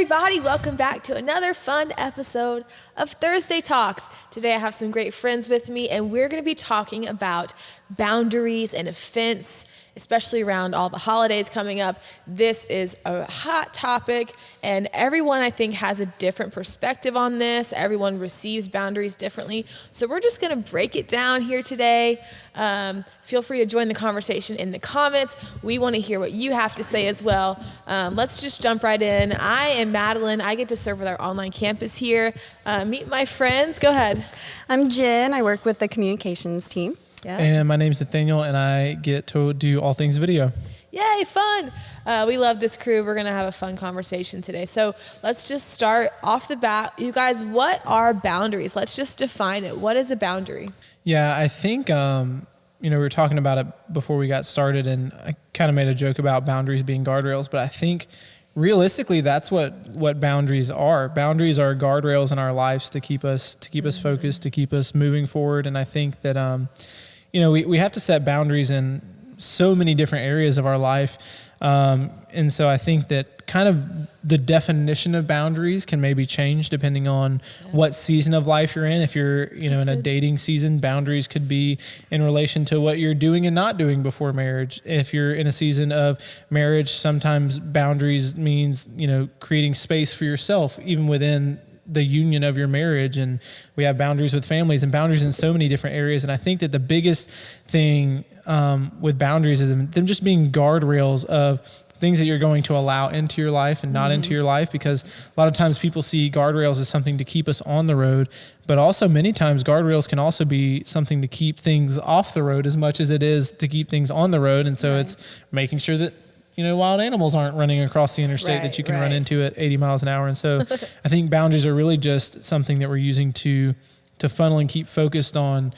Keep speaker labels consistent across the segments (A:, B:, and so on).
A: everybody, welcome back to another fun episode of Thursday Talks. Today I have some great friends with me and we're going to be talking about boundaries and offense, especially around all the holidays coming up. This is a hot topic and everyone I think has a different perspective on this. Everyone receives boundaries differently. So we're just going to break it down here today. Feel free to join the conversation in the comments. We want to hear what you have to say as well. Let's just jump right in. I am Madeline. I get to serve with our online campus here. Meet my friends. Go ahead.
B: I'm Jen. I work with the communications team.
A: Yeah.
C: And my name's Nathaniel, and I get to do all things video.
A: Yay, fun. We love this crew. We're going to have a fun conversation today. So let's just start off the bat. You guys, what are boundaries? Let's just define it. What is a boundary?
C: Yeah, I think, we were talking about it before we got started, and I kind of made a joke about boundaries being guardrails, but I think realistically, that's what boundaries are. Boundaries are guardrails in our lives to keep us focused, to keep us moving forward. And I think that, we have to set boundaries in so many different areas of our life. And so I think that kind of the definition of boundaries can maybe change depending on what season of life you're in. If you're, in a dating season, boundaries could be in relation to what you're doing and not doing before marriage. If you're in a season of marriage, sometimes boundaries means, creating space for yourself, even within the union of your marriage. And we have boundaries with families and boundaries in so many different areas. And I think that the biggest thing with boundaries is them just being guardrails of things that you're going to allow into your life and not into your life, because a lot of times people see guardrails as something to keep us on the road, but also many times guardrails can also be something to keep things off the road as much as it is to keep things on the road. And so it's making sure that wild animals aren't running across the interstate that you can run into at 80 miles an hour. And so I think boundaries are really just something that we're using to funnel and keep focused on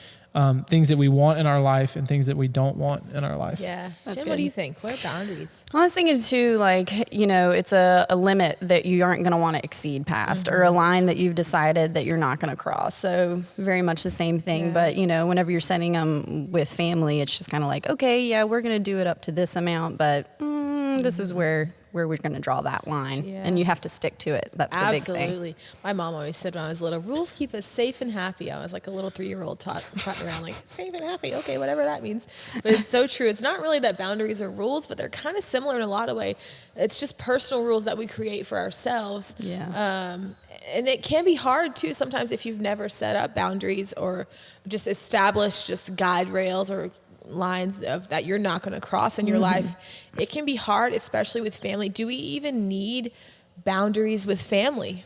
C: things that we want in our life and things that we don't want in our life.
A: Yeah. Jen, what do you think? What are boundaries?
B: Well, I was thinking too, it's a limit that you aren't going to want to exceed past or a line that you've decided that you're not going to cross. So very much the same thing. But, whenever you're setting them with family, it's just kind of like, okay, yeah, we're going to do it up to this amount, but this is where we're going to draw that line, and you have to stick to it. That's the big thing.
A: Absolutely. My mom always said when I was little, rules keep us safe and happy. I was like a little 3-year-old trotting around like, safe and happy, okay, whatever that means. But it's so true. It's not really that boundaries are rules, but they're kind of similar in a lot of ways. It's just personal rules that we create for ourselves.
B: Yeah.
A: And it can be hard too sometimes if you've never set up boundaries or just established just guide rails or lines of that you're not going to cross in your life. It can be hard, especially with family. Do we even need boundaries with family?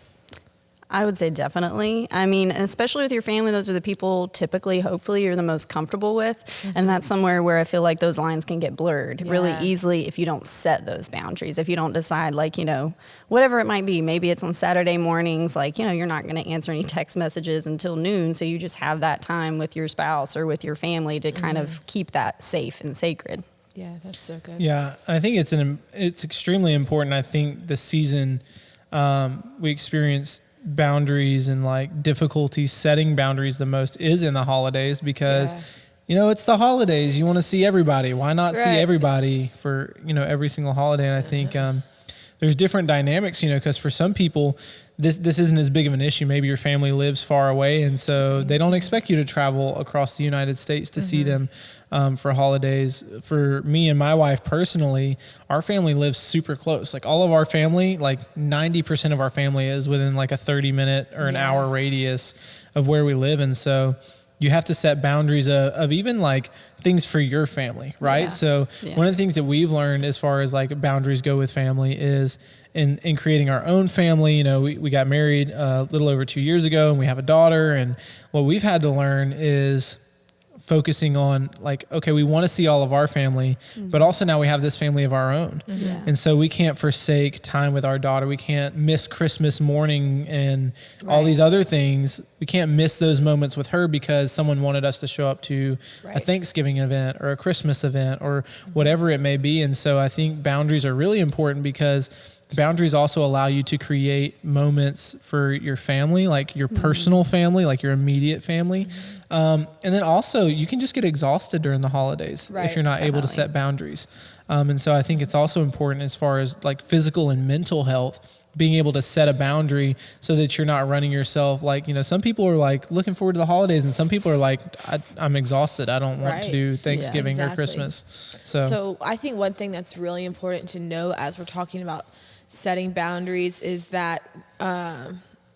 B: I would say definitely. I mean, especially with your family, those are the people typically, hopefully, you're the most comfortable with. And that's somewhere where I feel like those lines can get blurred really easily if you don't set those boundaries. If you don't decide, whatever it might be, maybe it's on Saturday mornings, you're not going to answer any text messages until noon. So you just have that time with your spouse or with your family to kind of keep that safe and sacred.
A: Yeah, that's so good.
C: Yeah, I think it's extremely important. I think the season we experienced boundaries and difficulty setting boundaries the most is in the holidays because it's the holidays. You want to see everybody. Why not see everybody for every single holiday? And I think there's different dynamics, because for some people this isn't as big of an issue. Maybe your family lives far away, and so they don't expect you to travel across the United States to see them for holidays. For me and my wife personally, our family lives super close. All of our family, 90% of our family is within a 30-minute or an hour radius of where we live. And so you have to set boundaries of even things for your family, right? Yeah. So one of the things that we've learned as far as boundaries go with family is in creating our own family. We got married a little over 2 years ago and we have a daughter. And what we've had to learn is focusing on okay, we want to see all of our family, but also now we have this family of our own. And so we can't forsake time with our daughter. We can't miss Christmas morning and all these other things. We can't miss those moments with her because someone wanted us to show up to a Thanksgiving event or a Christmas event or whatever it may be. And so I think boundaries are really important because boundaries also allow you to create moments for your family, your personal family, your immediate family. And then also you can just get exhausted during the holidays if you're not able to set boundaries. And so I think it's also important as far as like physical and mental health, being able to set a boundary so that you're not running yourself. Like, some people are like looking forward to the holidays, and some people are like, I'm exhausted. I don't want to do Thanksgiving or Christmas.
A: So I think one thing that's really important to know as we're talking about setting boundaries is that,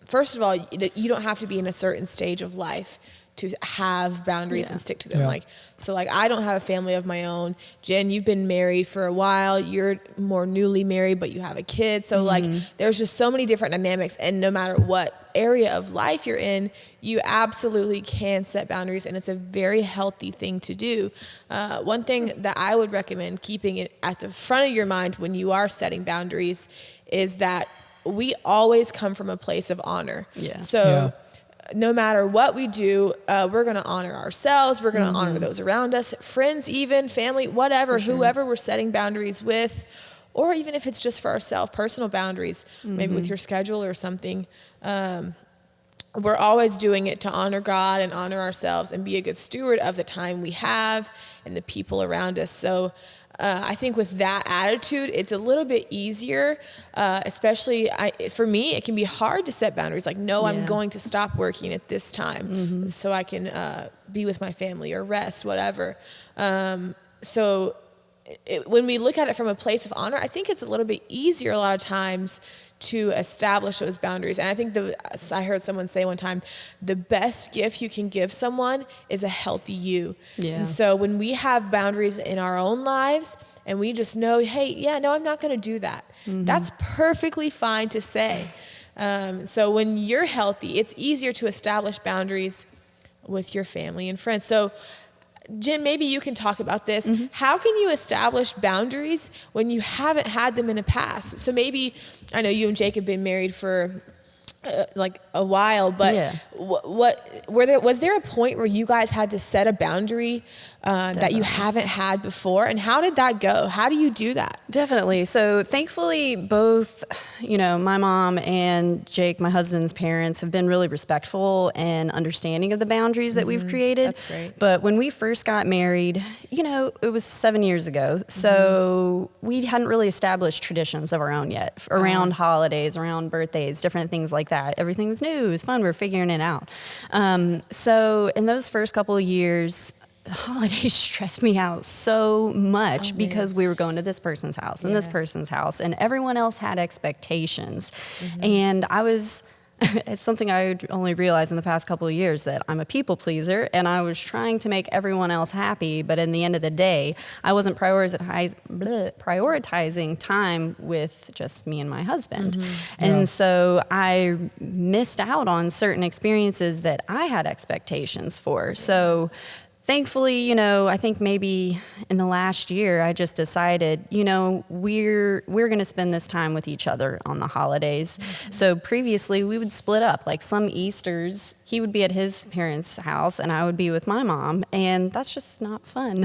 A: first of all, you don't have to be in a certain stage of life to have boundaries and stick to them. I don't have a family of my own. Jen, you've been married for a while. You're more newly married, but you have a kid. So there's just so many different dynamics. And no matter what area of life you're in, you absolutely can set boundaries. And it's a very healthy thing to do. One thing that I would recommend keeping it at the front of your mind when you are setting boundaries is that we always come from a place of honor. No matter what we do, we're going to honor ourselves. We're going to honor those around us, friends, even family, whatever, whoever we're setting boundaries with, or even if it's just for ourselves, personal boundaries, maybe with your schedule or something. We're always doing it to honor God and honor ourselves and be a good steward of the time we have and the people around us. So I think with that attitude, it's a little bit easier, especially for me, it can be hard to set boundaries. Like, no, I'm going to stop working at this time so I can be with my family or rest, whatever. When we look at it from a place of honor, I think it's a little bit easier a lot of times to establish those boundaries. And I think I heard someone say one time, the best gift you can give someone is a healthy you. And so when we have boundaries in our own lives and we just know, hey, I'm not going to do that. That's perfectly fine to say. So when you're healthy, it's easier to establish boundaries with your family and friends. So Jen, maybe you can talk about this. How can you establish boundaries when you haven't had them in the past? So maybe, I know you and Jake have been married for a while, but was there a point where you guys had to set a boundary that you haven't had before? And how did that go? How do you do that?
B: Definitely. So thankfully, both, my mom and Jake, my husband's parents, have been really respectful and understanding of the boundaries that we've created.
A: That's great.
B: But when we first got married, it was 7 years ago. So we hadn't really established traditions of our own yet around holidays, around birthdays, different things like that. Everything was new. It was fun. We were figuring it out. So in those first couple of years, the holidays stressed me out so much because we were going to this person's house and this person's house, and everyone else had expectations. And it's something I only realized in the past couple of years, that I'm a people pleaser, and I was trying to make everyone else happy. But in the end of the day, I wasn't prioritizing time with just me and my husband. And so I missed out on certain experiences that I had expectations for. So thankfully, I think maybe in the last year, I just decided, we're going to spend this time with each other on the holidays. So previously, we would split up. Like some Easters, he would be at his parents' house and I would be with my mom, and that's just not fun.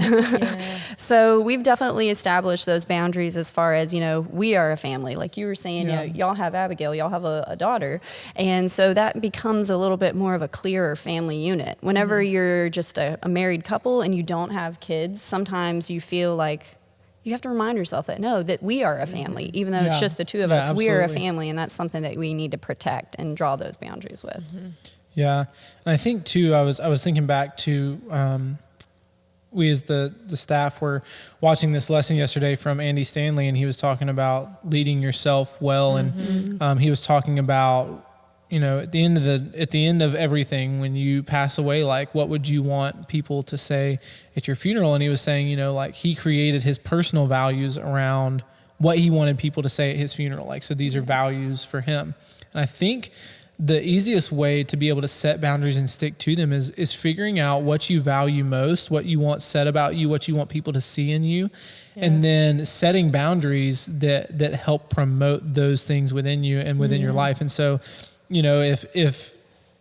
B: So we've definitely established those boundaries as far as, we are a family. Like you were saying, y'all have Abigail, y'all have a daughter. And so that becomes a little bit more of a clearer family unit. Whenever you're just a married couple and you don't have kids, sometimes you feel like you have to remind yourself that we are a family, even though it's just the two of us.
C: Absolutely.
B: We are a family, and that's something that we need to protect and draw those boundaries with.
C: Yeah, and I think too, I was thinking back to we as the staff were watching this lesson yesterday from Andy Stanley, and he was talking about leading yourself well, and he was talking about, at the end of everything, when you pass away, like what would you want people to say at your funeral? And he was saying, like he created his personal values around what he wanted people to say at his funeral. Like, so these are values for him. And I think the easiest way to be able to set boundaries and stick to them is figuring out what you value most, what you want said about you, what you want people to see in you, and then setting boundaries that help promote those things within you and within your life. And so, if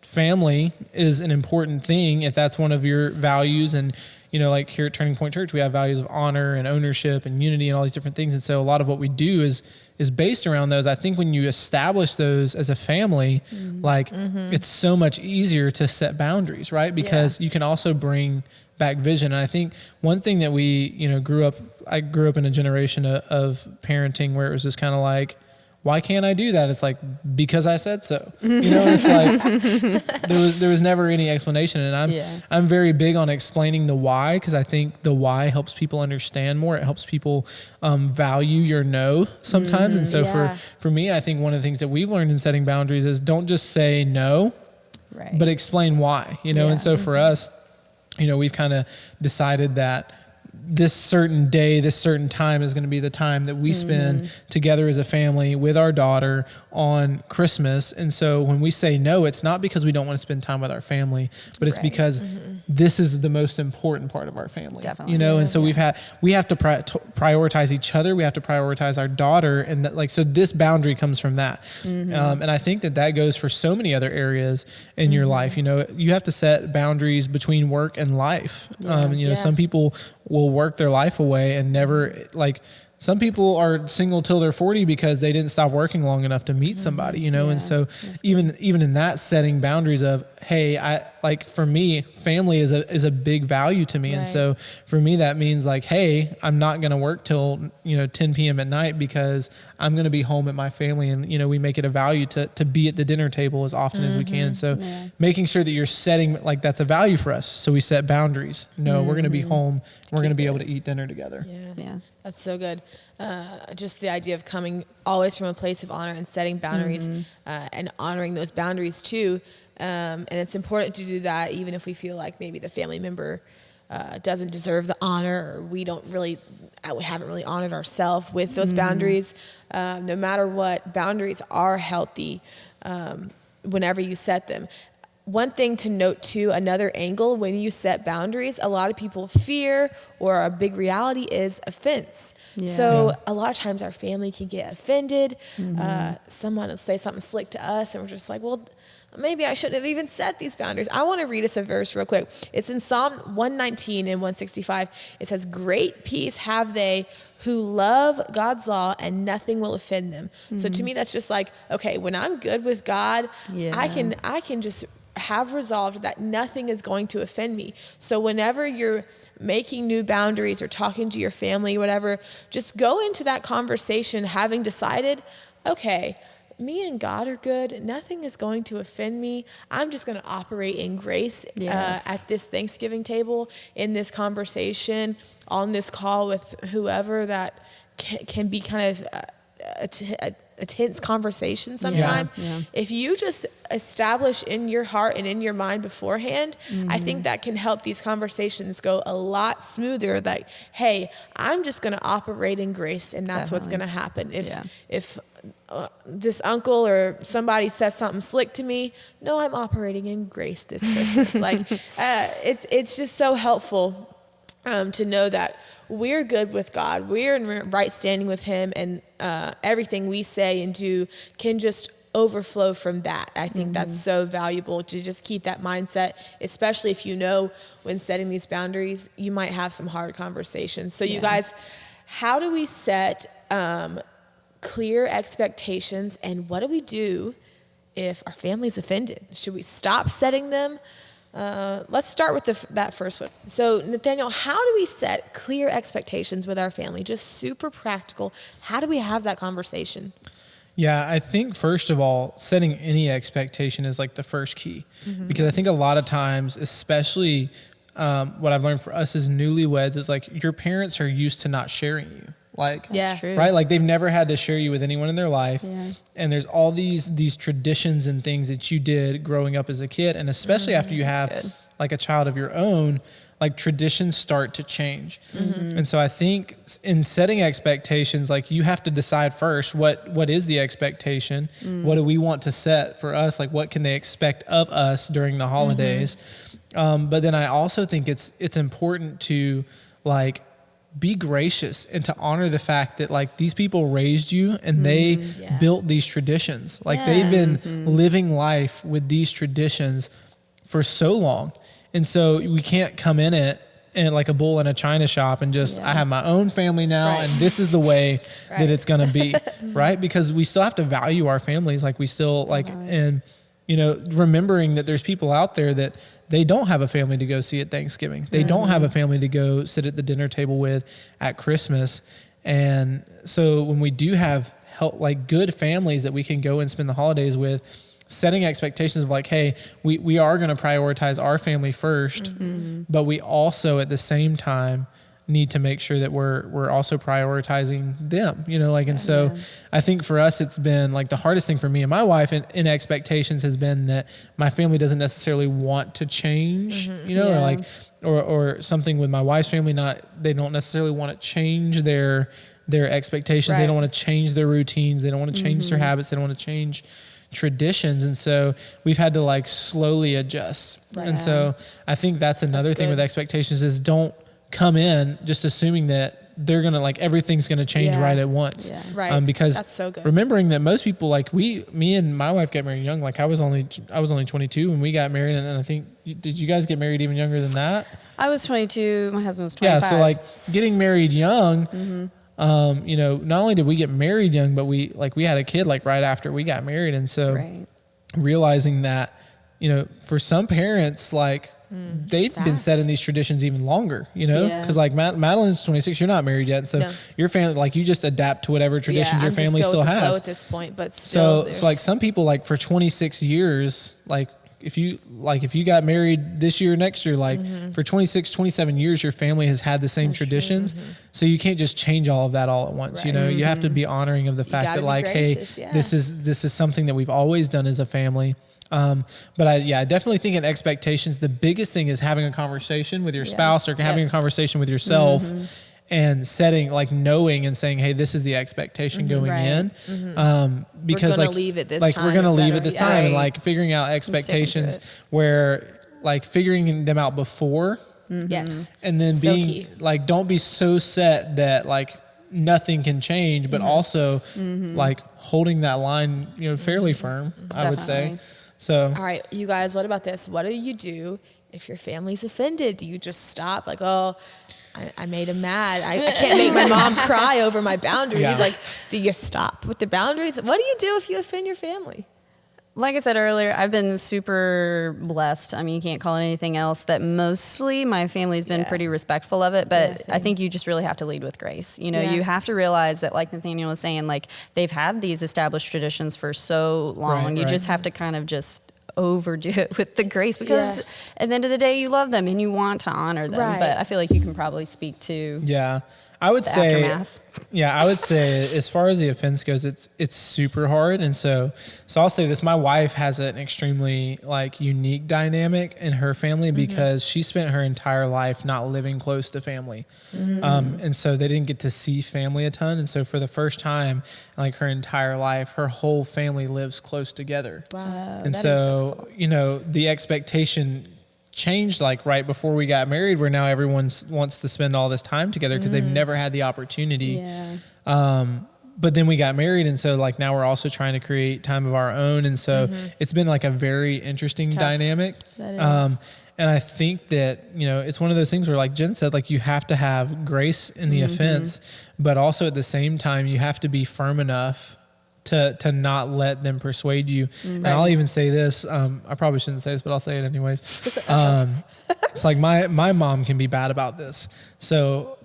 C: family is an important thing, if that's one of your values, and like here at Turning Point Church, we have values of honor and ownership and unity and all these different things. And so a lot of what we do is based around those. I think when you establish those as a family, it's so much easier to set boundaries, right? Because you can also bring back vision. And I think one thing that we, I grew up in a generation of parenting where it was just kind of like, why can't I do that? It's like, because I said so. It's like there was never any explanation. And I'm very big on explaining the why, because I think the why helps people understand more. It helps people value your no sometimes. And so for me, I think one of the things that we've learned in setting boundaries is don't just say no, but explain why. And so for us, we've kind of decided that this certain day, this certain time is going to be the time that we spend together as a family with our daughter on Christmas. And so when we say no, it's not because we don't want to spend time with our family, but it's because this is the most important part of our family.
B: Definitely.
C: And so we have to prioritize each other. We have to prioritize our daughter. And that, so this boundary comes from that. And I think that goes for so many other areas in your life. You have to set boundaries between work and life. Some people will work their life away and never, like, some people are single till they're 40 because they didn't stop working long enough to meet somebody, and so even in that setting boundaries of, hey, for me, family is a big value to me. Right. And so for me, that means like, hey, I'm not going to work till, 10 PM at night because I'm going to be home at my family. And, we make it a value to be at the dinner table as often as we can. And so making sure that you're setting, like, that's a value for us. So we set boundaries. No, we're going to be home. We're going to be able to eat dinner together.
A: Yeah. That's so good. Just the idea of coming always from a place of honor and setting boundaries and honoring those boundaries too. And it's important to do that even if we feel like maybe the family member doesn't deserve the honor, or we haven't really honored ourselves with those boundaries. No matter what, boundaries are healthy whenever you set them. One thing to note too, another angle when you set boundaries, a lot of people fear, or a big reality is offense. So a lot of times our family can get offended. Someone will say something slick to us and we're just like, well, maybe I shouldn't have even set these boundaries. I want to read us a verse real quick. It's in Psalm 119 and 165. It says, great peace have they who love God's law, and nothing will offend them. So to me, that's just like, okay, when I'm good with God, I can just have resolved that nothing is going to offend me. So whenever you're making new boundaries or talking to your family, whatever, just go into that conversation having decided, okay, me and God are good. Nothing is going to offend me. I'm just going to operate in grace at this Thanksgiving table, in this conversation, on this call with whoever that can be kind of a tense conversation sometime. If you just establish in your heart and in your mind beforehand, I think that can help these conversations go a lot smoother. Like, hey, I'm just going to operate in grace, and that's what's going to happen. If this uncle or somebody says something slick to me, no, I'm operating in grace this Christmas. It's just so helpful to know that we're good with God. We're in right standing with Him, and everything we say and do can just overflow from that. I think that's so valuable to just keep that mindset, especially if when setting these boundaries, you might have some hard conversations. So you guys, how do we set clear expectations, and what do we do if our family's offended? Should we stop setting them? Let's start with that first one. So Nathaniel, how do we set clear expectations with our family? Just super practical. How do we have that conversation?
C: Yeah, I think first of all, setting any expectation is like the first key, because I think a lot of times, especially what I've learned for us as newlyweds, is like your parents are used to not sharing you. Like,
B: That's true.
C: Right? Like they've never had to share you with anyone in their life. And there's all these traditions and things that you did growing up as a kid. And especially after you have like a child of your own, like traditions start to change. And so I think in setting expectations, like you have to decide first, what is the expectation? What do we want to set for us? Like what can they expect of us during the holidays? But then I also think it's important to like be gracious and to honor the fact that like these people raised you and they built these traditions. Like they've been living life with these traditions for so long. And so we can't come in it and like a bull in a china shop and just, I have my own family now and this is the way that it's going to be. Right. Because we still have to value our families. Like we still like, and remembering that there's people out there that they don't have a family to go see at Thanksgiving. They don't have a family to go sit at the dinner table with at Christmas. And so when we do have like good families that we can go and spend the holidays with, setting expectations of like, hey, we are going to prioritize our family first, but we also at the same time need to make sure that we're also prioritizing them, like, and so I think for us, it's been like the hardest thing for me and my wife in expectations has been that my family doesn't necessarily want to change, or like, or something with my wife's family, they don't necessarily want to change their expectations.
A: Right.
C: They don't want to change their routines. They don't want to change their habits. They don't want to change traditions. And so we've had to like slowly adjust.
A: Right.
C: And so I think that's another thing with expectations is don't come in just assuming that they're going to like, everything's going to change right at once.
B: Yeah.
A: Right.
C: Because
A: that's so good.
C: Remembering that most people like me and my wife got married young. Like I was only 22 when we got married. And I think, did you guys get married even younger than that?
B: I was 22. My husband was 25.
C: Yeah. So like getting married young, not only did we get married young, but we had a kid like right after we got married. And so realizing that, for some parents, like they've been setting these traditions even longer, because like Madeline's 26, you're not married yet. So your family, like you just adapt to whatever traditions your family still has
A: at this point, but still,
C: so like some people like for 26 years, like if you got married this year, next year, like for 26, 27 years, your family has had the same traditions. So you can't just change all of that all at once. You have to be honoring of the fact that like, gracious, hey, this is something that we've always done as a family. But I definitely think in expectations, the biggest thing is having a conversation with your spouse or having a conversation with yourself and setting, like knowing and saying, hey, this is the expectation going in. Because
A: we're
C: like,
A: leave it this
C: we're going to leave at this time and like figuring out expectations where like figuring them out before.
A: Yes.
C: And then
A: So
C: being
A: key.
C: like, don't be so set that like nothing can change, but also like holding that line, fairly firm, I would say. So,
A: all right, you guys, what about this? What do you do if your family's offended? Do you just stop? Like, oh, I made him mad. I can't make my mom cry over my boundaries.
C: Yeah.
A: Like, do you stop with the boundaries? What do you do if you offend your family?
B: Like I said earlier, I've been super blessed. I mean, you can't call it anything else. That mostly my family's been pretty respectful of it, but I think you just really have to lead with grace. You have to realize that, like Nathaniel was saying, like they've had these established traditions for so long. You just have to kind of just overdo it with the grace because at the end of the day, you love them and you want to honor them.
A: Right.
B: But I feel like you can probably speak to
C: I would say,
B: aftermath.
C: I would say as far as the offense goes, it's super hard. And so I'll say this, my wife has an extremely like unique dynamic in her family because she spent her entire life not living close to family. And so they didn't get to see family a ton. And so for the first time, like her entire life, her whole family lives close together.
A: Wow.
C: And so, the expectation changed like right before we got married, where now everyone wants to spend all this time together because they've never had the opportunity. But then we got married, and so like now we're also trying to create time of our own, and so it's been like a very interesting dynamic.
B: That is.
C: And I think that it's one of those things where, like Jen said, like you have to have grace in the offense, but also at the same time you have to be firm enough to not let them persuade you. And I'll even say this, I probably shouldn't say this, but I'll say it anyways. It's like my mom can be bad about this. So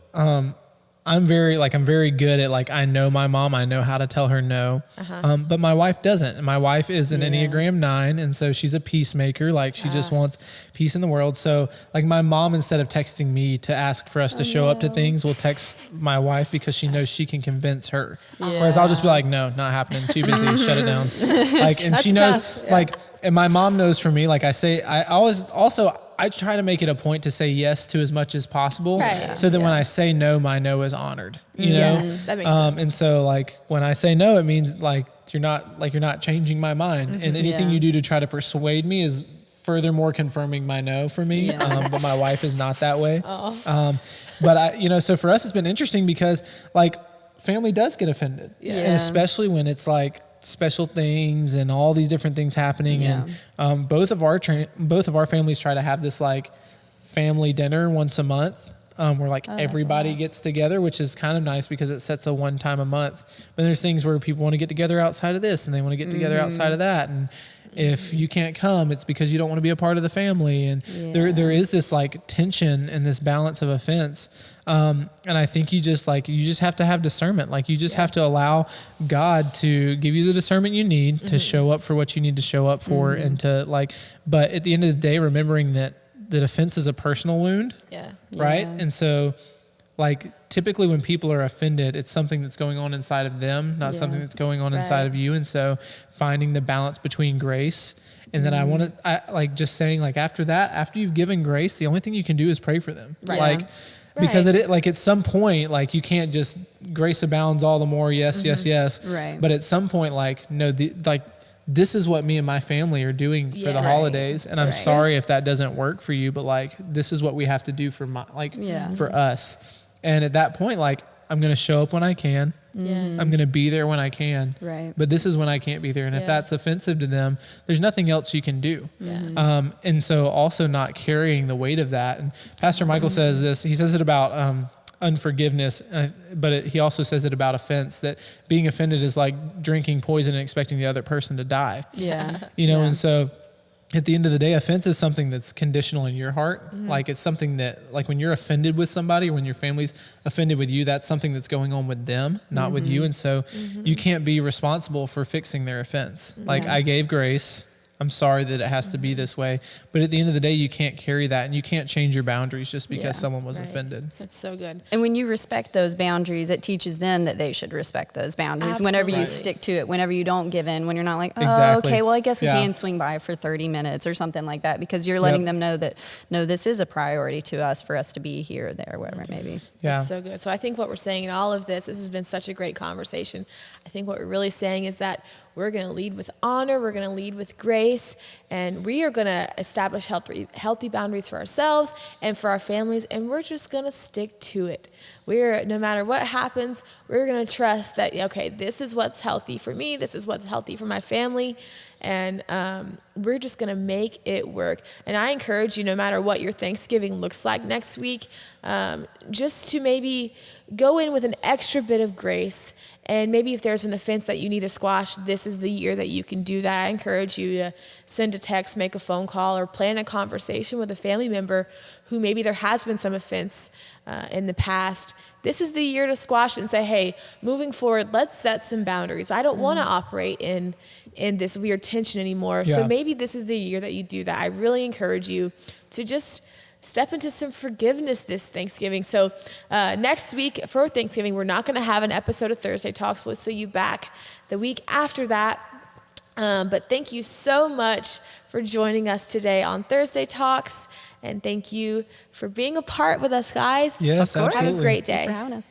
C: I'm very good at like, I know my mom, I know how to tell her no. But my wife doesn't. And my wife is an Enneagram 9. And so she's a peacemaker. Like she just wants peace in the world. So like my mom, instead of texting me to ask for us to show up to things, will text my wife because she knows she can convince her. Whereas I'll just be like, no, not happening. Too busy. Shut it down. Like, and she knows like, and my mom knows for me, like I say, I try to make it a point to say yes to as much as possible, so that when I say no, my no is honored. You know,
A: that makes sense.
C: And so like when I say no, it means like you're not changing my mind, and anything you do to try to persuade me is furthermore confirming my no for me. But my wife is not that way. But so for us, it's been interesting because like family does get offended, and especially when it's like special things and all these different things happening. And both of our families try to have this like family dinner once a month. where like everybody gets together, which is kind of nice because it sets a one time a month. But there's things where people want to get together outside of this and they want to get together outside of that. And if you can't come, it's because you don't want to be a part of the family. And there is this like tension and this balance of offense. And I think you just have to have discernment. Like you just have to allow God to give you the discernment you need to show up for what you need to show up for and to like, but at the end of the day, remembering that offense is a personal wound.
A: Yeah.
C: Right. And so like typically when people are offended, it's something that's going on inside of them, not something that's going on inside of you. And so finding the balance between grace and then I like just saying like after you've given grace, the only thing you can do is pray for them.
A: Right.
C: Like, because like at some point, like you can't just grace abounds all the more. Yes, yes.
B: Right.
C: But at some point, like, no, this is what me and my family are doing for the holidays. And I'm sorry if that doesn't work for you, but like, this is what we have to do for for us. And at that point, like, I'm going to show up when I can. I'm going to be there when I can.
B: Right.
C: But this is when I can't be there. And if that's offensive to them, there's nothing else you can do. And so also not carrying the weight of that. And Pastor Michael says this, he says it about unforgiveness, but he also says it about offense, that being offended is like drinking poison and expecting the other person to die. And so at the end of the day, offense is something that's conditional in your heart. Like it's something that, like when you're offended with somebody, or when your family's offended with you, that's something that's going on with them, not with you. And so you can't be responsible for fixing their offense. Like I gave grace. I'm sorry that it has to be this way. But at the end of the day, you can't carry that and you can't change your boundaries just because someone was offended.
A: That's so good.
B: And when you respect those boundaries, it teaches them that they should respect those boundaries. Whenever you stick to it, whenever you don't give in, when you're not like, okay, well, I guess we can swing by for 30 minutes or something like that, because you're letting them know that, no, this is a priority to us for us to be here or there, whatever it may be.
A: That's so good. So I think what we're saying in all of this has been such a great conversation. I think what we're really saying is that we're going to lead with honor. We're going to lead with grace. And we are going to establish healthy boundaries for ourselves and for our families. And we're just going to stick to it. No matter what happens, we're going to trust that, okay, this is what's healthy for me. This is what's healthy for my family. And we're just going to make it work. And I encourage you, no matter what your Thanksgiving looks like next week, just to maybe go in with an extra bit of grace. And maybe if there's an offense that you need to squash, this is the year that you can do that. I encourage you to send a text, make a phone call, or plan a conversation with a family member who maybe there has been some offense in the past. This is the year to squash it and say, hey, moving forward, let's set some boundaries. I don't want to operate in this weird tension anymore. So maybe this is the year that you do that. I really encourage you to just step into some forgiveness this Thanksgiving. So next week for Thanksgiving, we're not going to have an episode of Thursday Talks. We'll see you back the week after that. But thank you so much for joining us today on Thursday Talks. And thank you for being a part with us, guys.
C: Yes, absolutely.
A: Have a great day.
B: Thanks for having us.